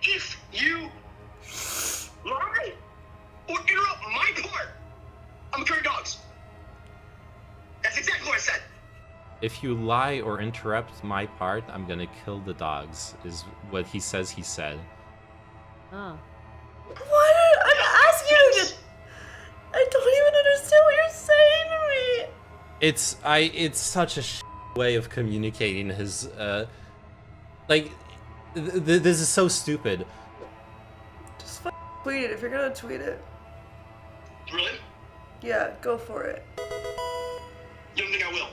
if you lie or interrupt my part, I'm gonna kill your dogs. That's exactly what I said. If you lie or interrupt my part, I'm gonna kill the dogs, is what he says he said. Oh. What? I'm asking you to... I don't even understand what you're saying to me. It's such a way of communicating his, like, this is so stupid. Just tweet it if you're gonna tweet it. Really? Yeah, go for it. You don't think I will?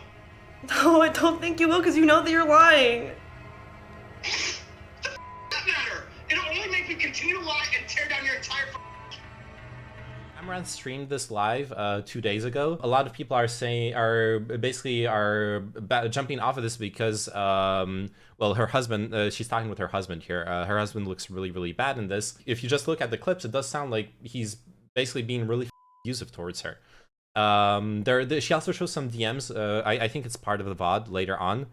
No, I don't think you will, because you know that you're lying. That matter. It'll only make me continue to lie and tear down your entire. Amouranth streamed this live 2 days ago. A lot of people are jumping off of this because, well, her husband, she's talking with her husband here. Her husband looks really, really bad in this. If you just look at the clips, it does sound like he's basically being really abusive towards her. She also shows some DMs. I think it's part of the VOD later on.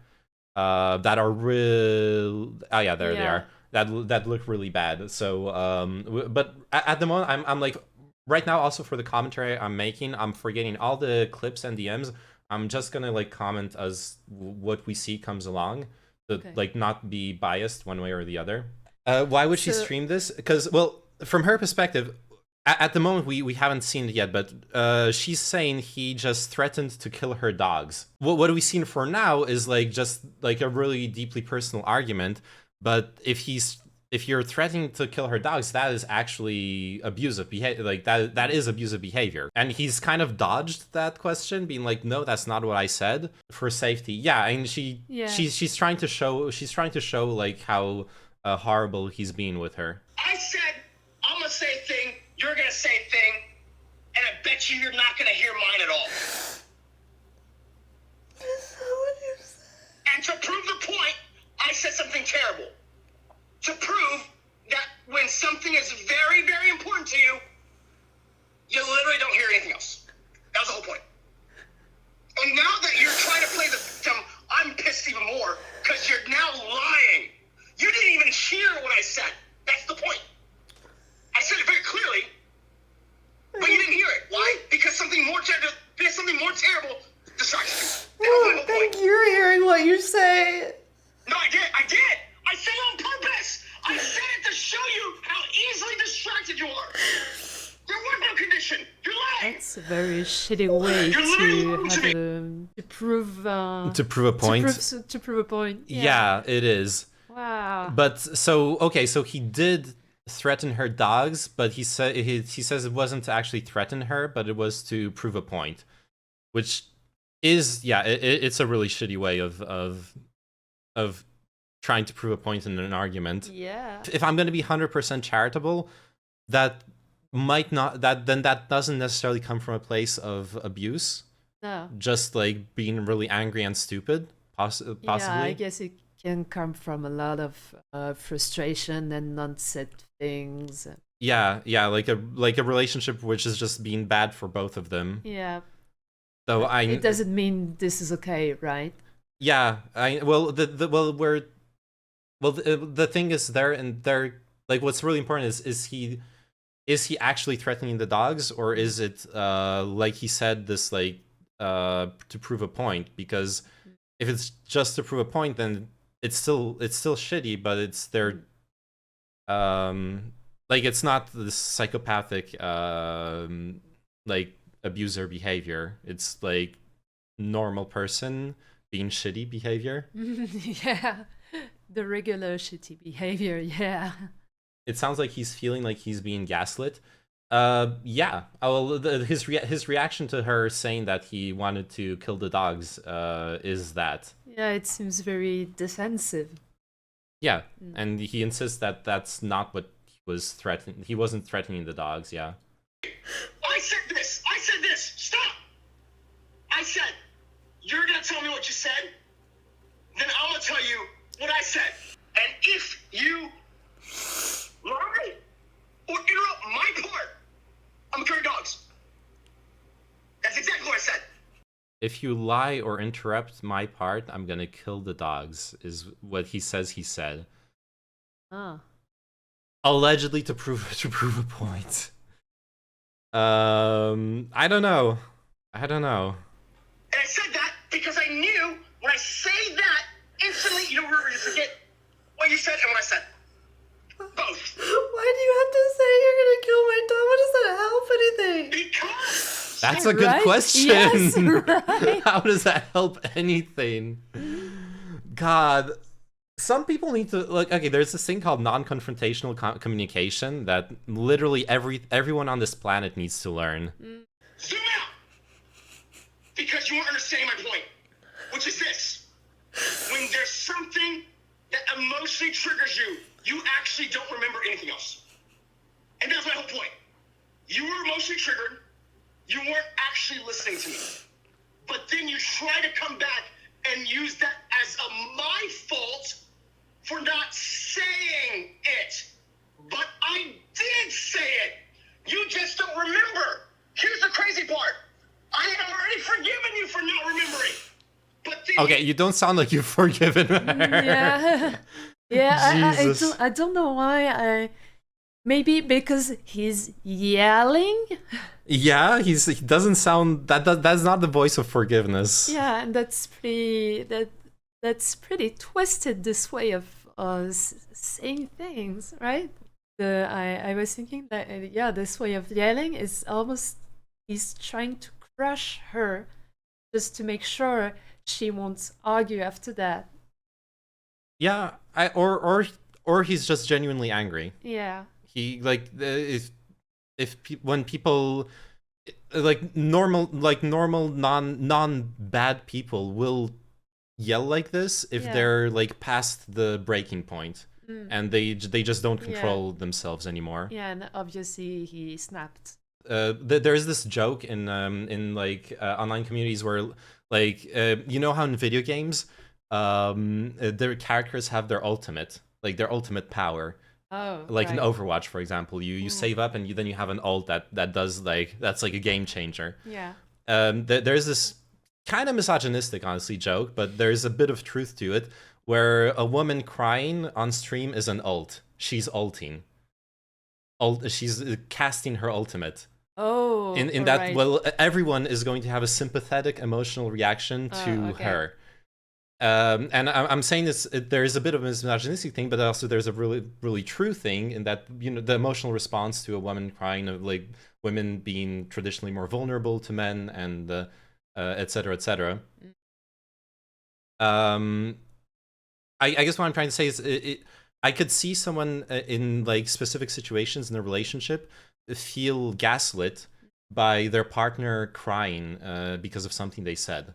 That are real. Oh yeah, there they are. That look really bad. So, but at the moment, I'm like. Right now, also for the commentary I'm making, I'm forgetting all the clips and DMs. I'm just gonna like comment as what we see comes along, to like not be biased one way or the other. Why would she stream this? Because, well, from her perspective, at the moment we haven't seen it yet, but she's saying he just threatened to kill her dogs. What we've seen for now is like just like a really deeply personal argument. But if you're threatening to kill her dogs, that is actually abusive behavior. Like that is abusive behavior. And he's kind of dodged that question, being like, no, that's not what I said, for safety. Yeah, and she's trying to show like how horrible he's being with her. I said I'm gonna say a thing, you're gonna say a thing, and I bet you're not gonna hear mine at all. Is that what you said? And to prove the point, I said something terrible. To prove that when something is very, very important to you, you literally don't hear anything else. That was the whole point. And now that you're trying to play the victim, I'm pissed even more because you're now lying. You didn't even hear what I said. That's the point. I said it very clearly, but you didn't hear it. Why? Because something more terrible distracts you. I don't think you're hearing what you say. No, I did. I said it on purpose. I said it to show you how easily distracted you are. Your workout condition. You're lying. That's a very shitty way to prove a point. To prove a point. Yeah, it is. Wow. But so he did threaten her dogs, but he says it wasn't to actually threaten her, but it was to prove a point, which is it's a really shitty way of trying to prove a point in an argument. Yeah. If I'm going to be 100% charitable, that doesn't necessarily come from a place of abuse. No. Just like being really angry and stupid, possibly. Yeah, I guess it can come from a lot of frustration and unsaid things. Yeah, like a relationship which is just being bad for both of them. Yeah. So it doesn't mean this is okay, right? Yeah, the thing is like what's really important is he actually threatening the dogs, or is it like he said this like to prove a point? Because if it's just to prove a point, then it's still shitty, but it's their like it's not this psychopathic like abuser behavior. It's like normal person being shitty behavior. Yeah. The regular shitty behavior, yeah. It sounds like he's feeling like he's being gaslit. Yeah. His reaction to her saying that he wanted to kill the dogs is that. Yeah, it seems very defensive. Yeah, and he insists that that's not what he was threatening. He wasn't threatening the dogs, yeah. I said this! Stop! I said, you're gonna tell me what you said? Then I'm gonna tell you what I said. And if you lie or interrupt my part, I'm gonna kill your dogs. That's exactly what I said. If you lie or interrupt my part, I'm gonna kill the dogs, is what he says he said. Oh. Allegedly to prove a point. I don't know. And I said that because I knew when I say that, instantly you forget what you said and what I said. Both. Why do you have to say you're gonna kill my dog? What does that help anything? Because That's a good Right? question. Yes, right. How does that help anything? God. Some people need to okay, there's this thing called non-confrontational communication that literally everyone on this planet needs to learn. zoom out. Because you won't understand my point, which is this. When there's something that emotionally triggers you, you actually don't remember anything else. And that's my whole point. You were emotionally triggered. You weren't actually listening to me. But then you try to come back and use that as my fault for not saying it. But I did say it. You just don't remember. Here's the crazy part. I had already forgiven you for not remembering. But then Okay, you don't sound like you've forgiven her. Yeah. Yeah, Jesus. I don't know why. Maybe because he's yelling. Yeah, he doesn't sound that's not the voice of forgiveness. Yeah, and that's pretty twisted, this way of saying things, right? I was thinking that this way of yelling is almost he's trying to crush her just to make sure she won't argue after that. Yeah, or he's just genuinely angry. Yeah. He when people normal non bad people will yell like this if they're past the breaking point and they just don't control themselves anymore. Yeah, and obviously he snapped. There's this joke in online communities where you know how in video games their characters have their ultimate power. Oh, in right. Overwatch, for example, you save up and then you have an ult that does that's like a game changer. Yeah. There's this kind of misogynistic, honestly, joke, but there's a bit of truth to it, where a woman crying on stream is an ult. She's ulting. She's casting her ultimate. Oh. In that, right. well, everyone is going to have a sympathetic, emotional reation to her. And I'm saying this, there is a bit of a misogynistic thing, but also there's a really, really true thing in that, the emotional response to a woman crying, of women being traditionally more vulnerable to men and et cetera, et cetera. I guess what I'm trying to say is I could see someone in specific situations in a relationship feel gaslit by their partner crying because of something they said,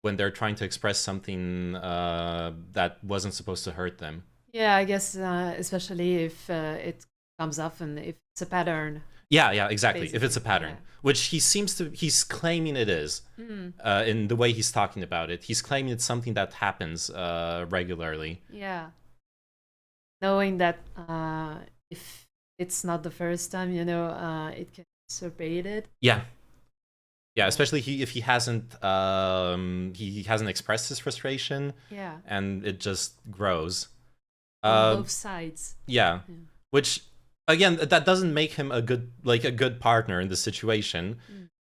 when they're trying to express something that wasn't supposed to hurt them. Yeah, I guess especially if it comes up and if it's a pattern. Yeah, exactly. Basically, if it's a pattern, which he's claiming it is, in the way he's talking about it. He's claiming it's something that happens regularly. Yeah. Knowing that if it's not the first time, it can be exacerbated. Yeah, especially if he hasn't expressed his frustration. Yeah. And it just grows. On both sides. Yeah. Which, again, that doesn't make him a good partner in the situation.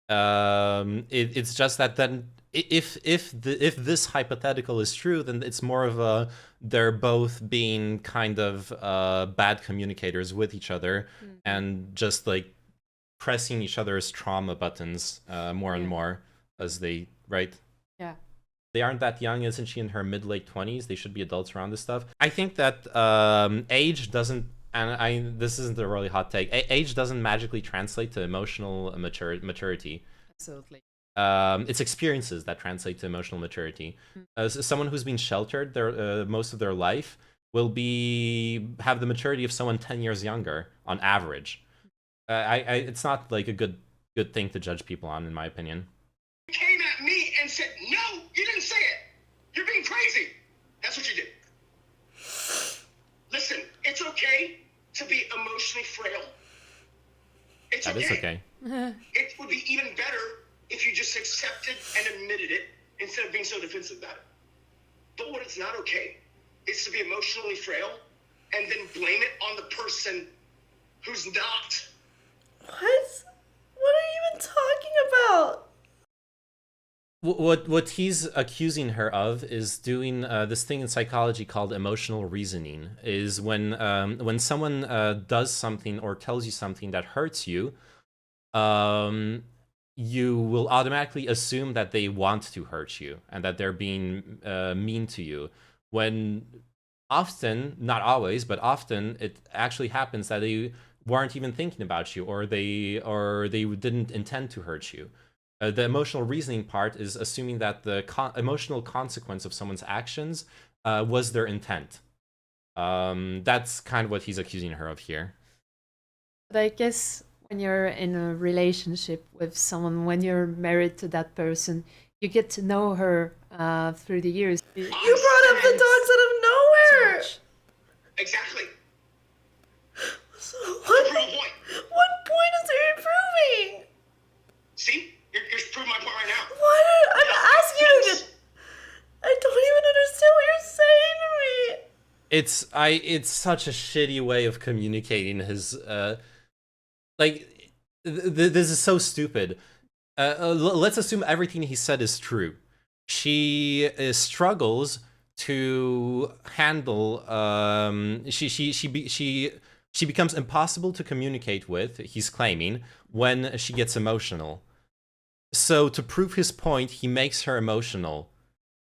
It's just that then if this hypothetical is true, then it's more of they're both being kind of bad communicators with each other and just pressing each other's trauma buttons more and more as they Yeah. They aren't that young. Isn't she in her mid-late 20s? They should be adults around this stuff. I think that age doesn't, and this isn't a really hot take, age doesn't magically translate to emotional maturity. Absolutely. It's experiences that translate to emotional maturity. Someone who's been sheltered most of their life will have the maturity of someone 10 years younger on average. It's not a good thing to judge people on, in my opinion. Came at me and said, no, you didn't say it. You're being crazy. That's what you did. Listen, it's okay to be emotionally frail. That is okay. It would be even better if you just accepted and admitted it instead of being so defensive about it. But what it's not okay is to be emotionally frail and then blame it on the person who's not. What? What are you even talking about? What he's accusing her of is doing this thing in psychology called emotional reasoning. Is when someone does something or tells you something that hurts you, you will automatically assume that they want to hurt you and that they're being mean to you. When often, not always, but often, it actually happens that they weren't even thinking about you, or they didn't intend to hurt you. The emotional reasoning part is assuming that the emotional consequence of someone's actions was their intent. That's kind of what he's accusing her of here. But I guess when you're in a relationship with someone, when you're married to that person, you get to know her through the years. You brought up the dogs out of nowhere! Exactly. So To prove a point. what point is it improving? See? You're proving my point right now. What? I'm asking you to... I don't even understand what you're saying to me. It's such a shitty way of communicating his this is so stupid. Let's assume everything he said is true. She struggles to handle she becomes impossible to communicate with, he's claiming, when she gets emotional. So to prove his point, he makes her emotional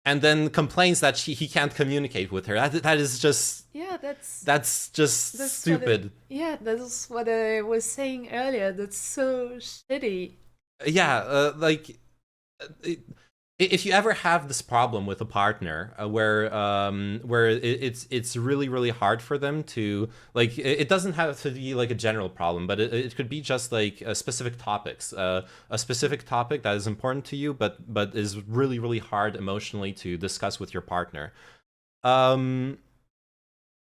and then complains that he can't communicate with her. That is just... Yeah, that's just stupid. That's what I was saying earlier. That's so shitty. Yeah, if you ever have this problem with a partner where it's really, really hard for them to, like, it doesn't have to be like a general problem, but it could be just like specific topics, a specific topic that is important to you, but is really, really hard emotionally to discuss with your partner.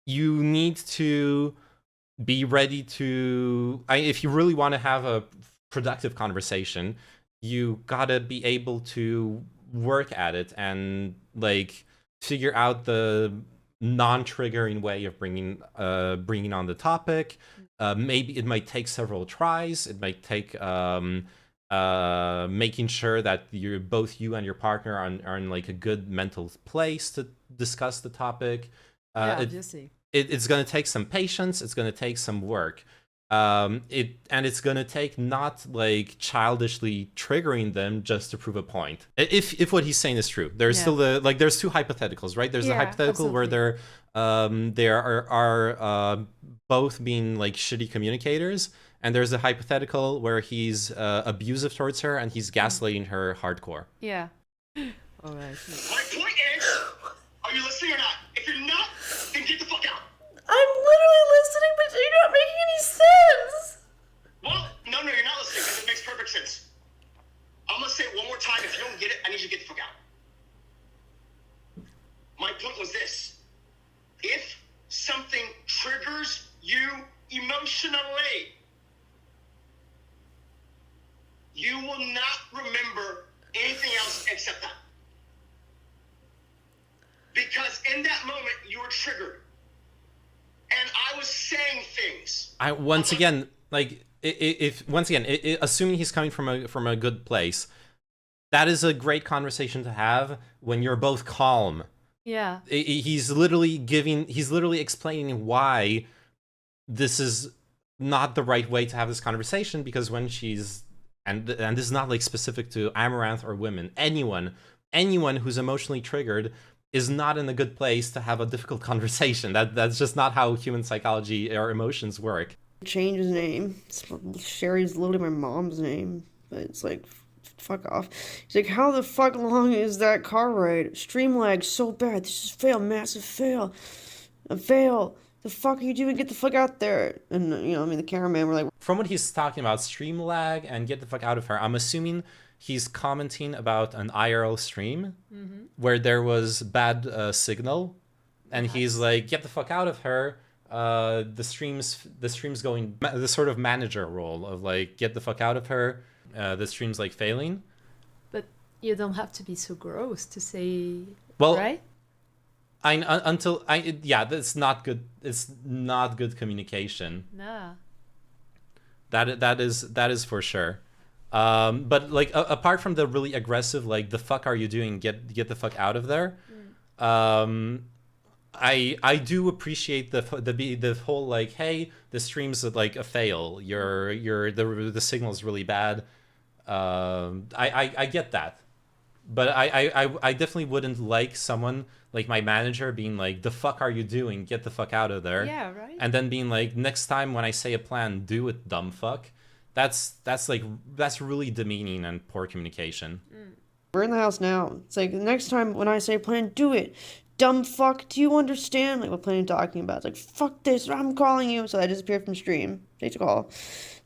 You need to be ready to, if you really want to have a productive conversation, you gotta be able to work at it and like figure out the non-triggering way of bringing on the topic. Maybe it might take several tries. It might take making sure that both you and your partner are in like a good mental place to discuss the topic. Obviously. It's going to take some patience. It's going to take some work. It's going to take not like childishly triggering them just to prove a point. If what he's saying is true, there's still there's two hypotheticals, right? There's the hypothetical absolutely. where they are both being like shitty communicators, and there's a hypothetical where he's abusive towards her and he's gaslighting her hardcore. Yeah. All right. My point is, are you listening or not? If you're not, then get the fuck out. I'm literally listening, but you're not making any sense. Well, no, you're not listening because it makes perfect sense. I'm gonna say it one more time. If you don't get it, I need you to get the fuck out. My point was this. If something triggers you emotionally, you will not remember anything else except that. Because in that moment, you were triggered. And I was saying things. Assuming he's coming from a good place, that is a great conversation to have when you're both calm. Yeah. He's literally explaining why this is not the right way to have this conversation, because when she's and this is not like specific to Amouranth or women, anyone who's emotionally triggered is not in a good place to have a difficult conversation. That's just not how human psychology or emotions work. Change his name. Sherry's literally my mom's name, but it's like, fuck off. He's like, how the fuck long is that car ride? Stream lag so bad. This is fail, massive fail. A fail. The fuck are you doing? Get the fuck out there. And the cameraman were like, from what he's talking about, stream lag and get the fuck out of her, I'm assuming he's commenting about an IRL stream where there was bad signal, and he's like, get the fuck out of her. The stream's going the sort of manager role of like, get the fuck out of her. The stream's like failing. But you don't have to be so gross to say, well, right? That's not good. It's not good communication. Nah. That is for sure. But like apart from the really aggressive, like the fuck are you doing? Get the fuck out of there. I do appreciate the whole like, hey, the stream's like a fail. The signal's really bad. I get that, but I definitely wouldn't like someone like my manager being like, the fuck are you doing? Get the fuck out of there. Yeah, right. And then being like, next time when I say a plan, do it, dumb fuck. That's really demeaning and poor communication. We're in the house now. It's like, the next time when I say plan, do it. Dumb fuck, do you understand? Like, what plan are you talking about? It's like, fuck this, I'm calling you. So I disappeared from stream. Take a call.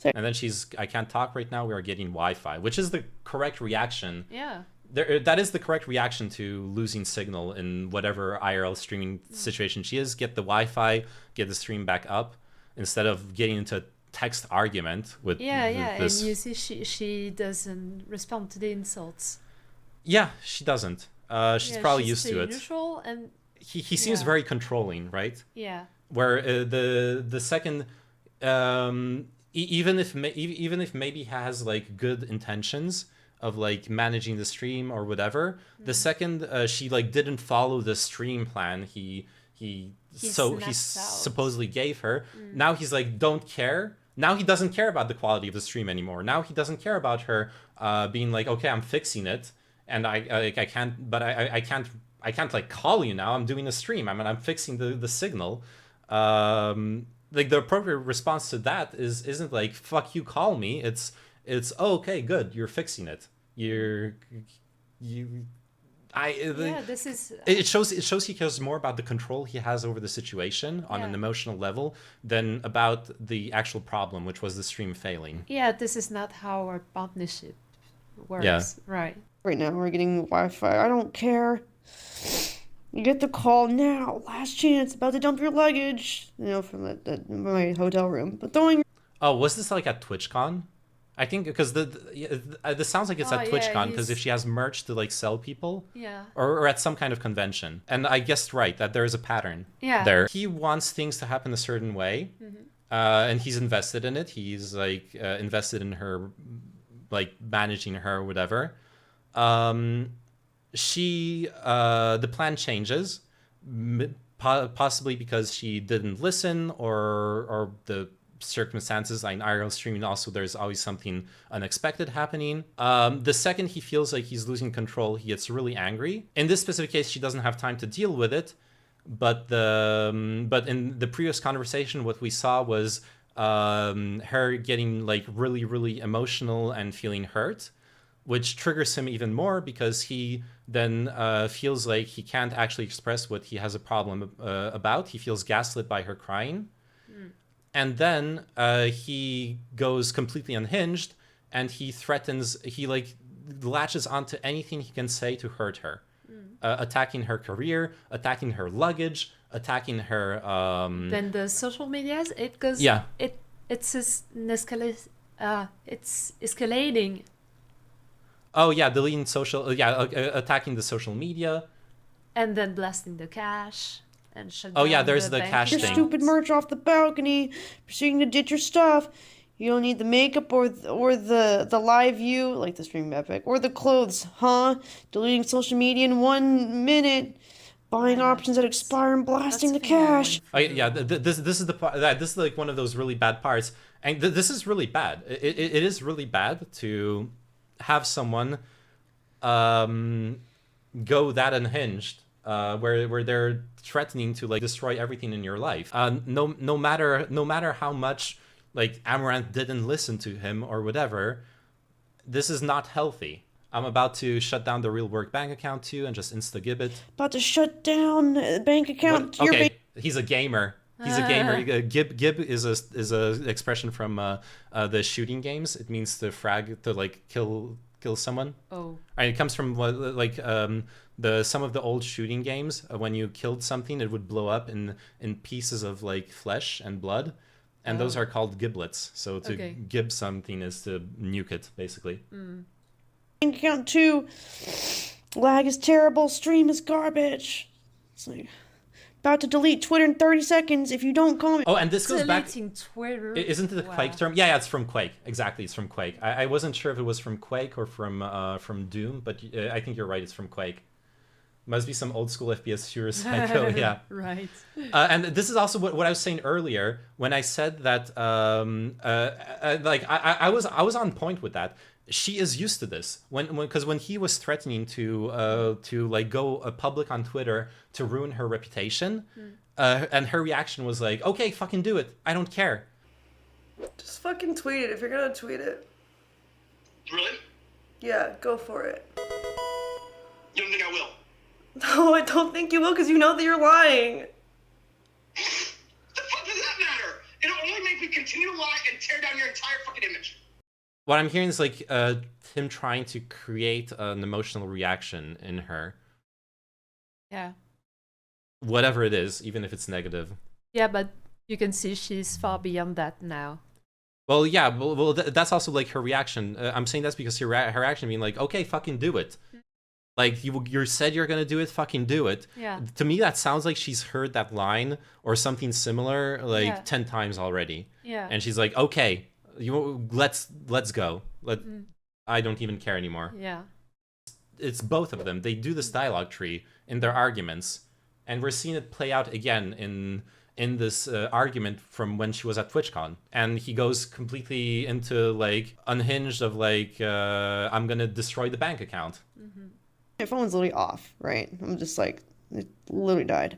And then I can't talk right now, we are getting Wi-Fi, which is the correct reaction. Yeah. That is the correct reaction to losing signal in whatever IRL streaming situation she is. Get the Wi-Fi, get the stream back up, instead of getting into a text argument with this. And you see she doesn't respond to the insults. Yeah, she doesn't. She's probably used to it. Neutral and he seems very controlling, right? Yeah. Where the second, even if maybe has like good intentions of like managing the stream or whatever, the second she like didn't follow the stream plan he supposedly gave her, now he's like, don't care. Now he doesn't care about the quality of the stream anymore. Now he doesn't care about her being like, okay, I'm fixing it, and I can't like call you now. I'm doing a stream. I'm fixing the signal. Like the appropriate response to that isn't like, fuck you, call me. It's oh, okay, good, you're fixing it. This is it shows he cares more about the control he has over the situation on an emotional level than about the actual problem, which was the stream failing. Yeah, this is not how our partnership works. Yeah. Right. Right now, we're getting Wi-Fi. I don't care. You get the call now. Last chance. About to dump your luggage. You know, from my hotel room. But throwing. Oh, was this like at TwitchCon? I think because this sounds like it's at TwitchCon, because if she has merch to like sell people, or at some kind of convention, and I guessed right that there is a pattern there. He wants things to happen a certain way, and he's invested in it. He's like invested in her, like managing her or whatever. The plan changes, possibly because she didn't listen, or the circumstances. In IRL streaming also, there's always something unexpected happening. The second he feels like he's losing control, he gets really angry. In this specific case, she doesn't have time to deal with it, but in the previous conversation, what we saw was her getting like really emotional and feeling hurt, which triggers him even more, because he then feels like he can't actually express what he has a problem about. He feels gaslit by her crying. And then he goes completely unhinged, and he threatens, he like latches onto anything he can say to hurt her, attacking her career, attacking her luggage, attacking her. Then the social medias, it goes. Yeah. It's escalating. Oh yeah, deleting social. Attacking the social media. And then blasting the cache. And there's the cash your thing. Stupid merch off the balcony, proceeding to ditch your stuff. You don't need the makeup or the live view, like the stream epic, or the clothes, huh? Deleting social media in 1 minute, buying options that expire and blasting the cash. This is the part. This is like one of those really bad parts, and this is really bad. It is really bad to have someone go that unhinged. Where they're threatening to like destroy everything in your life. No matter how much like Amouranth didn't listen to him or whatever, this is not healthy. I'm about to shut down the Real Work bank account too and just insta-gib it. About to shut down bank account. He's a gamer. He's a gamer. Gib is a expression from the shooting games. It means to frag, to like kill someone. Oh. And it comes from like some of the old shooting games. When you killed something, it would blow up in pieces of like flesh and blood, and those are called giblets. So to gib something is to nuke it, basically. Bank account 2. Lag is terrible. Stream is garbage. It's like, About to delete Twitter in 30 seconds if you don't comment. Oh, and this goes back. Deleting Twitter. Isn't it the Quake term? Yeah, it's from Quake. Exactly, it's from Quake. I wasn't sure if it was from Quake or from Doom, but I think you're right. It's from Quake. Must be some old school FPS shooter psycho. Yeah. Right. And this is also what I was saying earlier when I said that. Like I was on point with that. She is used to this because when he was threatening to like go public on Twitter to ruin her reputation, and her reaction was like, "Okay, fucking do it. I don't care." Just fucking tweet it if you're gonna tweet it. Really? Yeah, go for it. You don't think I will? No, I don't think you will because you know that you're lying. The fuck does that matter? It'll only make me continue to lie and tear down your entire fucking image. What I'm hearing is like him trying to create an emotional reaction in her, Yeah. whatever it is, even if it's negative. Yeah, but you can see she's far beyond that now. Well, yeah, well that's also like her reaction. I'm saying that's because her reaction being like, okay, fucking do it. Like, you said you're gonna do it, fucking do it. Yeah. To me, that sounds like she's heard that line or something similar like 10 times already. Yeah. And she's like, okay, let's go. I don't even care anymore. Yeah. It's both of them. They do this dialogue tree in their arguments, and we're seeing it play out again in this argument from when she was at TwitchCon. And he goes completely into like unhinged of like, I'm gonna destroy the bank account. My phone's literally off, right? I'm just like, it literally died.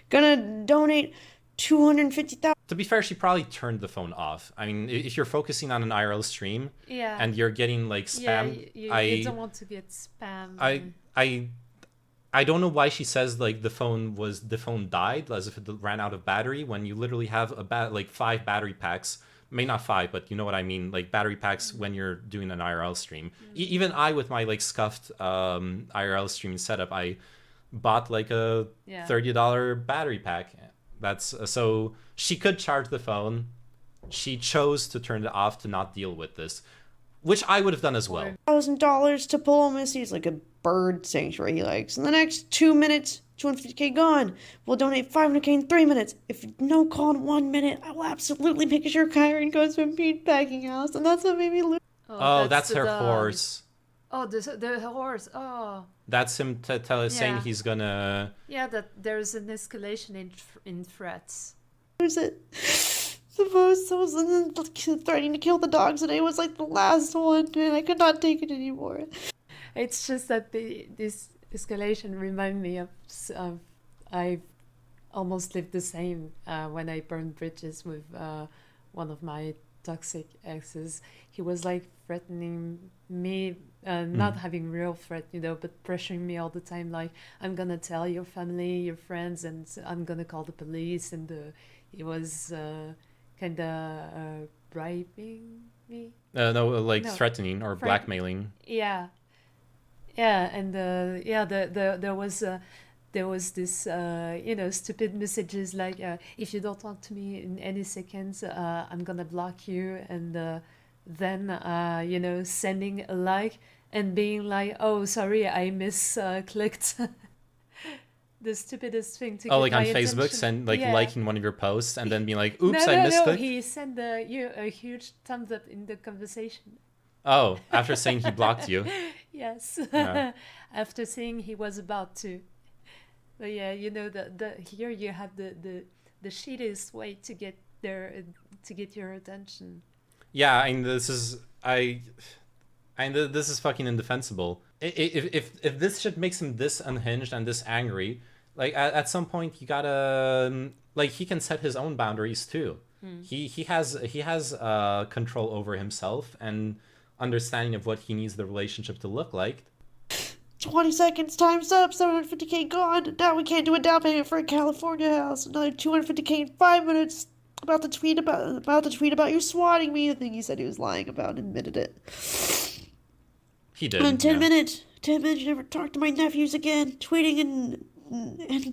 Gonna donate 250,000. To be fair, she probably turned the phone off. I mean, if you're focusing on an IRL stream Yeah. and you're getting like spam, you don't want to get spam. I don't know why she says like the phone died as if it ran out of battery when you literally have like 5 battery packs. May not 5, but you know what I mean, like battery packs when you're doing an IRL stream. Even I, with my like scuffed IRL streaming setup, I bought like a $30 battery pack. That's so she could charge the phone. She chose to turn it off to not deal with this, which I would have done as well. $1,000 to Polo Missy. It's like a bird sanctuary he likes. In the next 2 minutes, 250k gone. We'll donate 500k in 3 minutes. If no call in 1 minute, I will absolutely make sure Kyron goes to a meatpacking house. And that's what made me lose. Oh, that's her horse. Oh, the horse. Oh. That's him saying he's gonna. Yeah, that there's an escalation in threats. Lose it. Suppose someone threatening to kill the dogs today was like the last one, and I could not take it anymore. It's just that this escalation remind me of I almost lived the same when I burned bridges with one of my toxic exes. He was like threatening me, not having real threat, but pressuring me all the time, like, I'm gonna tell your family, your friends, and I'm gonna call the police. And he was kind of bribing me. No, threatening or blackmailing. Yeah. And there was this stupid messages like, if you don't talk to me in any seconds, I'm gonna block you. And then sending a like and being like, oh, sorry, I misclicked. The stupidest thing to get like on my Facebook, attention. liking one of your posts and then being like, oops, no, I misclicked. No, he sent you a huge thumbs up in the conversation. Oh, after saying he blocked you. Yes. Yeah. After saying he was about to. But yeah, the here you have the shittiest way to get your attention. Yeah, I mean, this is fucking indefensible. If this shit makes him this unhinged and this angry, like at some point you gotta he can set his own boundaries too. He has control over himself and understanding of what he needs the relationship to look like. 20 seconds, time's up, 750k gone. Now we can't do a down payment for a California house. Another 250k in 5 minutes. About to tweet about you swatting me. The thing he said he was lying about and admitted it. He did. In 10 minutes, you never talk to my nephews again. Tweeting in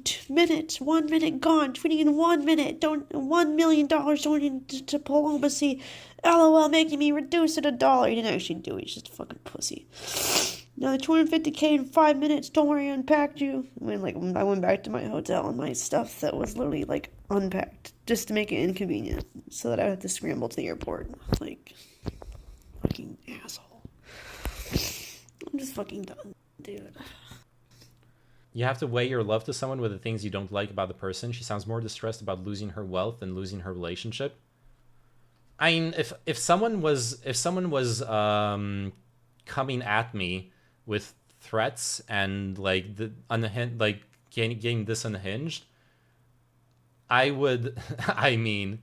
2 minutes, 1 minute gone. Tweeting in 1 minute. $1 million donated to diplomacy. LOL, making me reduce it $1. He didn't actually do it. He's just a fucking pussy. No, 250K in 5 minutes. Don't worry, I unpacked you. I went back to my hotel and my stuff that was literally like unpacked just to make it inconvenient, so that I would have to scramble to the airport. Like, fucking asshole. I'm just fucking done, dude. You have to weigh your love to someone with the things you don't like about the person. She sounds more distressed about losing her wealth than losing her relationship. I mean, if someone was coming at me with threats and like the getting this unhinged, I would I mean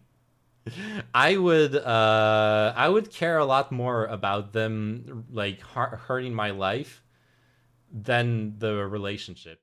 I would care a lot more about them like hurting my life than the relationship.